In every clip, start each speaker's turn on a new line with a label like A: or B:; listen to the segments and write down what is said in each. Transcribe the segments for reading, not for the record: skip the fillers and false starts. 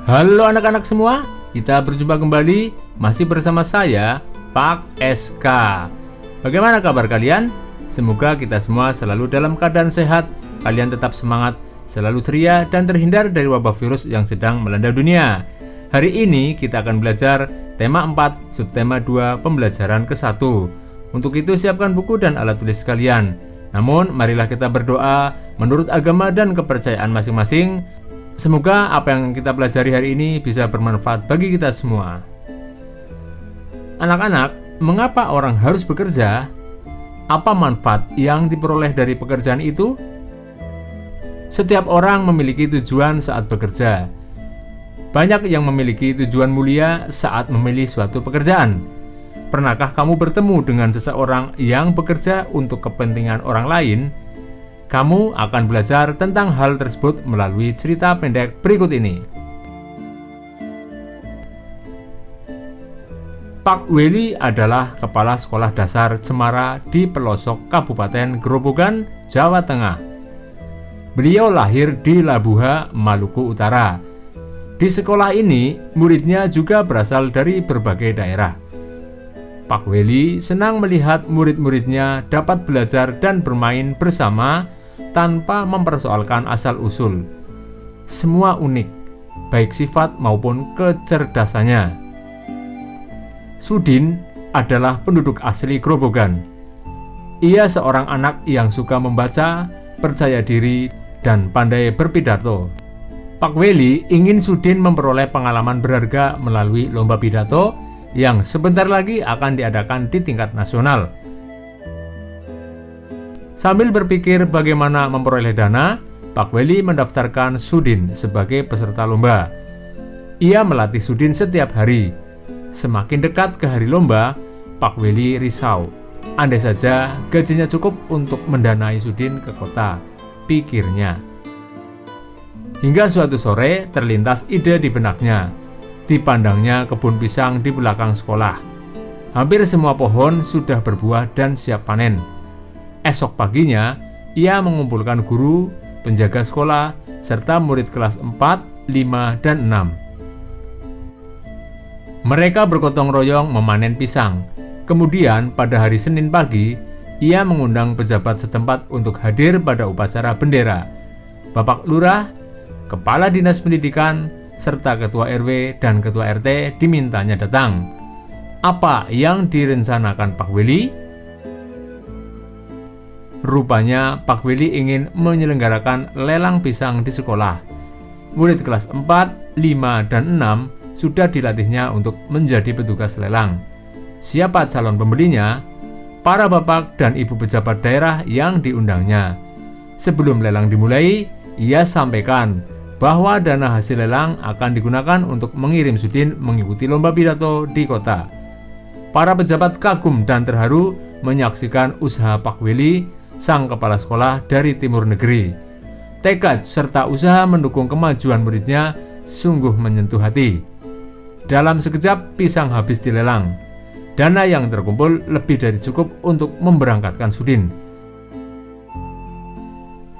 A: Halo anak-anak semua, kita berjumpa kembali masih bersama saya, Pak SK. Bagaimana kabar kalian? Semoga kita semua selalu dalam keadaan sehat, kalian tetap semangat, selalu ceria, dan terhindar dari wabah virus yang sedang melanda dunia. Hari ini kita akan belajar tema 4, subtema 2, pembelajaran ke-1. Untuk itu siapkan buku dan alat tulis kalian. Namun marilah kita berdoa menurut agama dan kepercayaan masing-masing. Semoga apa yang kita pelajari hari ini bisa bermanfaat bagi kita semua. Anak-anak, mengapa orang harus bekerja? Apa manfaat yang diperoleh dari pekerjaan itu? Setiap orang memiliki tujuan saat bekerja. Banyak yang memiliki tujuan mulia saat memilih suatu pekerjaan. Pernahkah kamu bertemu dengan seseorang yang bekerja untuk kepentingan orang lain? Kamu akan belajar tentang hal tersebut melalui cerita pendek berikut ini. Pak Weli adalah kepala sekolah dasar Cemara di pelosok Kabupaten Grobogan, Jawa Tengah. Beliau lahir di Labuha, Maluku Utara. Di sekolah ini, muridnya juga berasal dari berbagai daerah. Pak Weli senang melihat murid-muridnya dapat belajar dan bermain bersama tanpa mempersoalkan asal-usul. Semua unik, baik sifat maupun kecerdasannya. Sudin adalah penduduk asli Grobogan. Ia seorang anak yang suka membaca, percaya diri, dan pandai berpidato. Pak Weli ingin Sudin memperoleh pengalaman berharga melalui lomba pidato yang sebentar lagi akan diadakan di tingkat nasional. Sambil berpikir bagaimana memperoleh dana, Pak Weli mendaftarkan Sudin sebagai peserta lomba. Ia melatih Sudin setiap hari. Semakin dekat ke hari lomba, Pak Weli risau. Andai saja gajinya cukup untuk mendanai Sudin ke kota, pikirnya. Hingga suatu sore terlintas ide di benaknya. Dipandangnya kebun pisang di belakang sekolah. Hampir semua pohon sudah berbuah dan siap panen. Esok paginya, ia mengumpulkan guru, penjaga sekolah, serta murid kelas 4, 5, dan 6. Mereka bergotong royong memanen pisang. Kemudian, pada hari Senin pagi, ia mengundang pejabat setempat untuk hadir pada upacara bendera. Bapak Lurah, Kepala Dinas Pendidikan, serta Ketua RW dan Ketua RT dimintanya datang. Apa yang direncanakan Pak Weli? Rupanya Pak Weli ingin menyelenggarakan lelang pisang di sekolah. Murid kelas 4, 5, dan 6 sudah dilatihnya untuk menjadi petugas lelang. Siapa calon pembelinya? Para bapak dan ibu pejabat daerah yang diundangnya. Sebelum lelang dimulai, ia sampaikan bahwa dana hasil lelang akan digunakan untuk mengirim Sudin mengikuti lomba pidato di kota. Para pejabat kagum dan terharu menyaksikan usaha Pak Weli, sang kepala sekolah dari timur negeri. Tekad serta usaha mendukung kemajuan muridnya sungguh menyentuh hati. Dalam sekejap pisang habis dilelang. Dana yang terkumpul lebih dari cukup untuk memberangkatkan Sudin.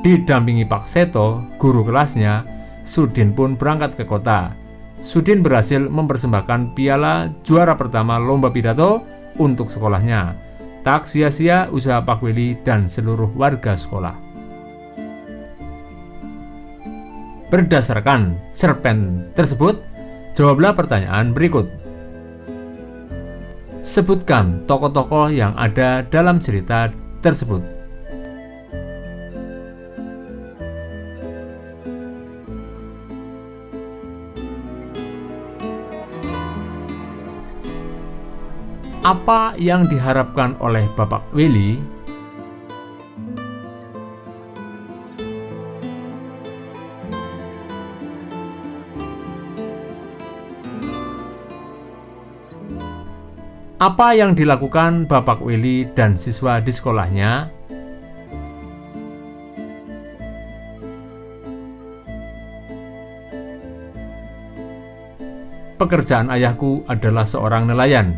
A: Didampingi Pak Seto, guru kelasnya, Sudin pun berangkat ke kota. Sudin berhasil mempersembahkan piala juara pertama lomba pidato untuk sekolahnya. Tak sia-sia usaha Pak Weli dan seluruh warga sekolah. Berdasarkan cerpen tersebut, jawablah pertanyaan berikut. Sebutkan tokoh-tokoh yang ada dalam cerita tersebut. Apa yang diharapkan oleh Bapak Weli? Apa yang dilakukan Bapak Weli dan siswa di sekolahnya? Pekerjaan ayahku adalah seorang nelayan.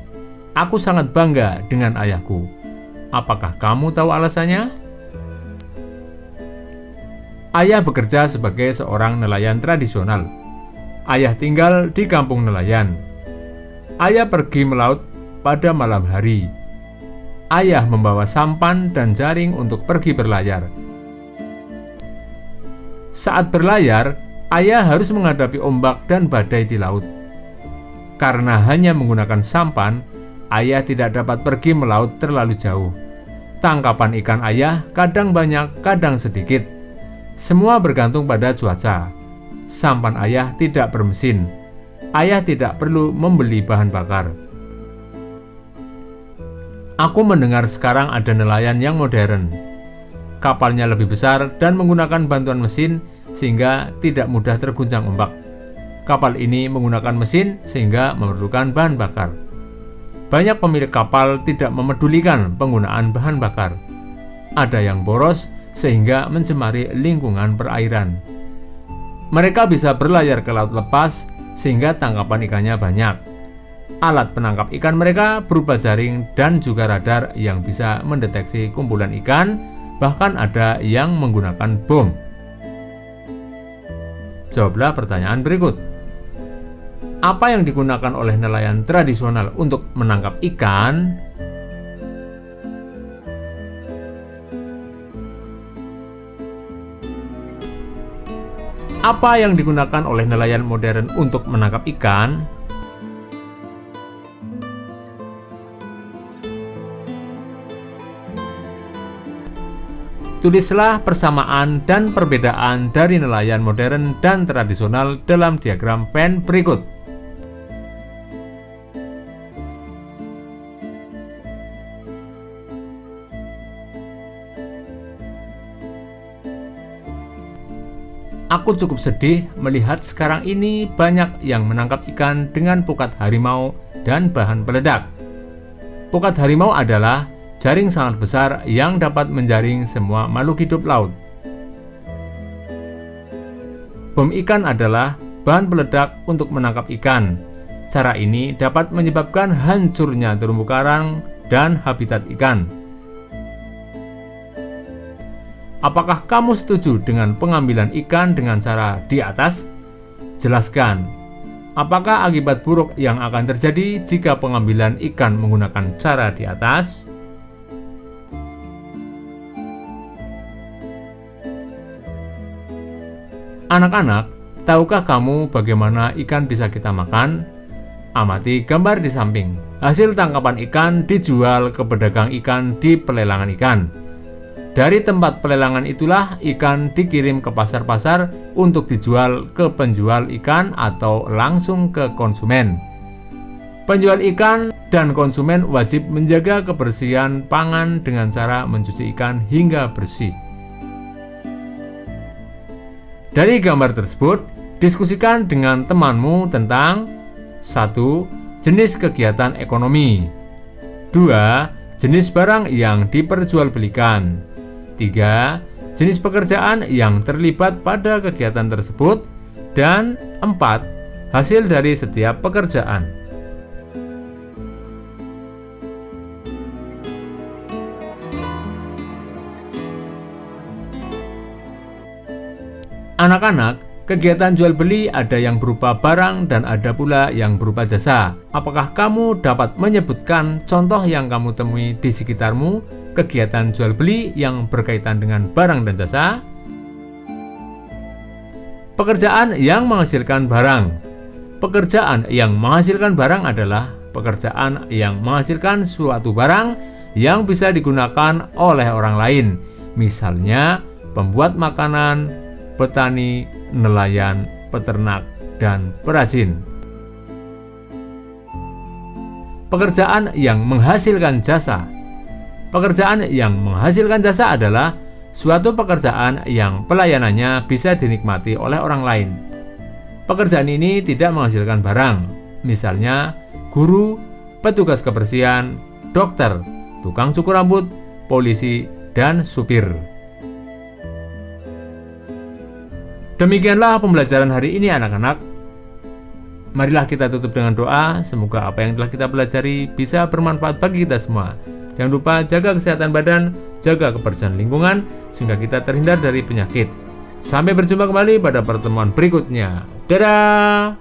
A: Aku sangat bangga dengan ayahku. Apakah kamu tahu alasannya? Ayah bekerja sebagai seorang nelayan tradisional. Ayah tinggal di kampung nelayan. Ayah pergi melaut pada malam hari. Ayah membawa sampan dan jaring untuk pergi berlayar. Saat berlayar, ayah harus menghadapi ombak dan badai di laut. Karena hanya menggunakan sampan, ayah tidak dapat pergi melaut terlalu jauh. Tangkapan ikan ayah kadang banyak, kadang sedikit. Semua bergantung pada cuaca. Sampan ayah tidak bermesin. Ayah tidak perlu membeli bahan bakar. Aku mendengar sekarang ada nelayan yang modern. Kapalnya lebih besar dan menggunakan bantuan mesin sehingga tidak mudah terguncang ombak. Kapal ini menggunakan mesin sehingga memerlukan bahan bakar. Banyak pemilik kapal tidak memedulikan penggunaan bahan bakar. Ada yang boros sehingga mencemari lingkungan perairan. Mereka bisa berlayar ke laut lepas sehingga tangkapan ikannya banyak. Alat penangkap ikan mereka berupa jaring dan juga radar yang bisa mendeteksi kumpulan ikan, bahkan ada yang menggunakan bom. Jawablah pertanyaan berikut. Apa yang digunakan oleh nelayan tradisional untuk menangkap ikan? Apa yang digunakan oleh nelayan modern untuk menangkap ikan? Tulislah persamaan dan perbedaan dari nelayan modern dan tradisional dalam diagram Venn berikut. Aku cukup sedih melihat sekarang ini banyak yang menangkap ikan dengan pukat harimau dan bahan peledak. Pukat harimau adalah jaring sangat besar yang dapat menjaring semua makhluk hidup laut. Bom ikan adalah bahan peledak untuk menangkap ikan. Cara ini dapat menyebabkan hancurnya terumbu karang dan habitat ikan. Apakah kamu setuju dengan pengambilan ikan dengan cara di atas? Jelaskan, apakah akibat buruk yang akan terjadi jika pengambilan ikan menggunakan cara di atas? Anak-anak, tahukah kamu bagaimana ikan bisa kita makan? Amati gambar di samping. Hasil tangkapan ikan dijual ke pedagang ikan di pelelangan ikan. Dari tempat pelelangan itulah ikan dikirim ke pasar-pasar untuk dijual ke penjual ikan atau langsung ke konsumen. Penjual ikan dan konsumen wajib menjaga kebersihan pangan dengan cara mencuci ikan hingga bersih. Dari gambar tersebut, diskusikan dengan temanmu tentang 1. Jenis kegiatan ekonomi. 2. Jenis barang yang diperjualbelikan. 3. Jenis pekerjaan yang terlibat pada kegiatan tersebut. Dan 4. Hasil dari setiap pekerjaan. Anak-anak, kegiatan jual beli ada yang berupa barang dan ada pula yang berupa jasa. Apakah kamu dapat menyebutkan contoh yang kamu temui di sekitarmu, kegiatan jual beli yang berkaitan dengan barang dan jasa? Pekerjaan yang menghasilkan barang. Pekerjaan yang menghasilkan barang adalah pekerjaan yang menghasilkan suatu barang yang bisa digunakan oleh orang lain, misalnya pembuat makanan, petani, nelayan, peternak, dan perajin. Pekerjaan yang menghasilkan jasa. Pekerjaan yang menghasilkan jasa adalah suatu pekerjaan yang pelayanannya bisa dinikmati oleh orang lain. Pekerjaan ini tidak menghasilkan barang, misalnya guru, petugas kebersihan, dokter, tukang cukur rambut, polisi, dan supir. Demikianlah pembelajaran hari ini anak-anak. Marilah kita tutup dengan doa, semoga apa yang telah kita pelajari bisa bermanfaat bagi kita semua. Jangan lupa jaga kesehatan badan, jaga kebersihan lingkungan, sehingga kita terhindar dari penyakit. Sampai berjumpa kembali pada pertemuan berikutnya. Dadah!